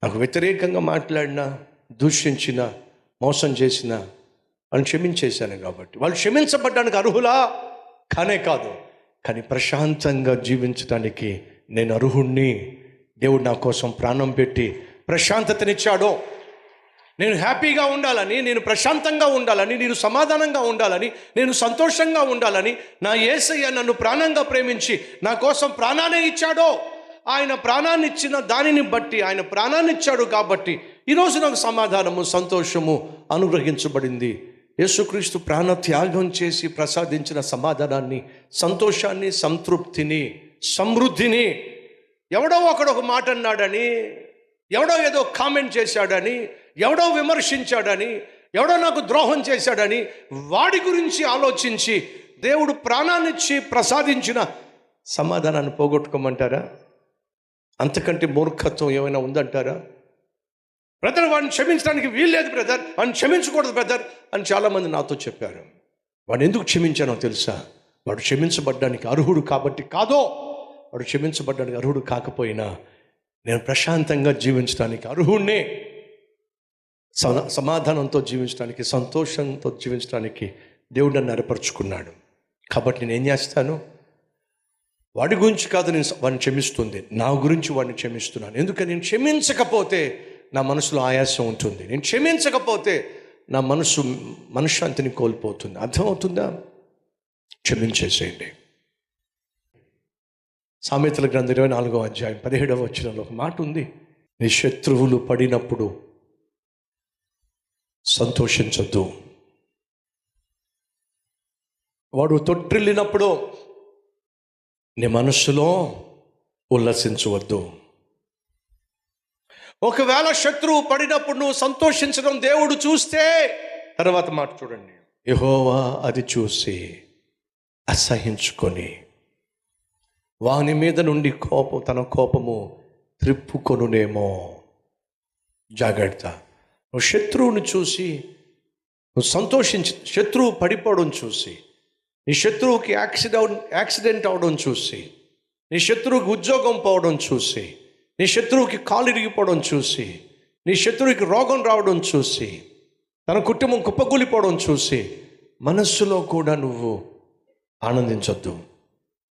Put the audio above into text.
నాకు వ్యతిరేకంగా మాట్లాడినా, దూషించినా, మోసం చేసినా వాళ్ళని క్షమించేశాను. కాబట్టి వాళ్ళు క్షమించబడ్డానికి అర్హులా? కానే కాదు. కానీ ప్రశాంతంగా జీవించడానికి నేను అర్హుణ్ణి. దేవుడు నా కోసం ప్రాణం పెట్టి ప్రశాంతతనిచ్చాడో, నేను హ్యాపీగా ఉండాలని, నేను ప్రశాంతంగా ఉండాలని, నేను సమాధానంగా ఉండాలని, నేను సంతోషంగా ఉండాలని నా యేసయ్య నన్ను ప్రాణంగా ప్రేమించి నా కోసం ప్రాణాన్ని ఇచ్చాడో, ఆయన ప్రాణాన్ని ఇచ్చిన దానిని బట్టి, ఆయన ప్రాణాన్ని ఇచ్చాడు కాబట్టి ఈరోజు నాకు సమాధానము, సంతోషము అనుగ్రహించబడింది. యేసుక్రీస్తు ప్రాణ త్యాగం చేసి ప్రసాదించిన సమాధానాన్ని, సంతోషాన్ని, సంతృప్తిని, సమృద్ధిని ఎవడో ఒకడొక మాట అన్నాడని, ఎవడో ఏదో కామెంట్ చేశాడని, ఎవడో విమర్శించాడని, ఎవడో నాకు ద్రోహం చేశాడని వాడి గురించి ఆలోచించి దేవుడు ప్రాణాన్నిచ్చి ప్రసాదించిన సమాధానాన్ని పోగొట్టుకోమంటారా? అంతకంటే మూర్ఖత్వం ఏమైనా ఉందంటారా? బ్రదర్, వాడిని క్షమించడానికి వీల్లేదు బ్రదర్, వాడిని క్షమించకూడదు బ్రదర్ అని చాలామంది నాతో చెప్పారు. వాడిని ఎందుకు క్షమించానో తెలుసా? వాడు క్షమించబడ్డానికి అర్హుడు కాబట్టి కాదో. వాడు క్షమించబడ్డానికి అర్హుడు కాకపోయినా నేను ప్రశాంతంగా జీవించడానికి అర్హుణ్ణే. సమాధానంతో జీవించడానికి, సంతోషంతో జీవించడానికి దేవుడు నన్ను ఏర్పరచుకున్నాడు. కాబట్టి నేను ఏం చేస్తాను? వాడి గురించి కాదు నేను వాడిని క్షమిస్తుంది, నా గురించి వాడిని క్షమిస్తున్నాను. ఎందుకని? నేను క్షమించకపోతే నా మనసులో ఆయాసం ఉంటుంది. నేను క్షమించకపోతే నా మనశ్శాంతిని కోల్పోతుంది. అర్థమవుతుందా? క్షమించేసేయండి. సామెతల గ్రంథం 24వ అధ్యాయం 17వ వచనంలో ఒక మాట ఉంది. నీ శత్రువులు పడినప్పుడు సంతోషించొద్దు, వాడు తొట్టిల్లినప్పుడు నీ మనస్సులో ఉల్లసించవద్దు. ఒకవేళ శత్రువు పడినప్పుడు నువ్వు సంతోషించడం దేవుడు చూస్తే, తర్వాత మాట చూడండి, యెహోవా అది చూసి అసహించుకొని వాని మీద నుండి తన కోపము త్రిప్పుకొనునేమో. జాగ్రత్త. నువ్వు శత్రువుని చూసి నువ్వు సంతోషించి, శత్రువు పడిపోవడం చూసి, నీ శత్రువుకి యాక్సిడెంట్ అవడం చూసి, నీ శత్రువుకి ఉద్యోగం పోవడం చూసి, నీ శత్రువుకి కాలు ఇరిగిపోవడం చూసి, నీ శత్రువుకి రోగం రావడం చూసి, తన కుటుంబం కుప్పకూలిపోవడం చూసి మనస్సులో కూడా నువ్వు ఆనందించొద్దు.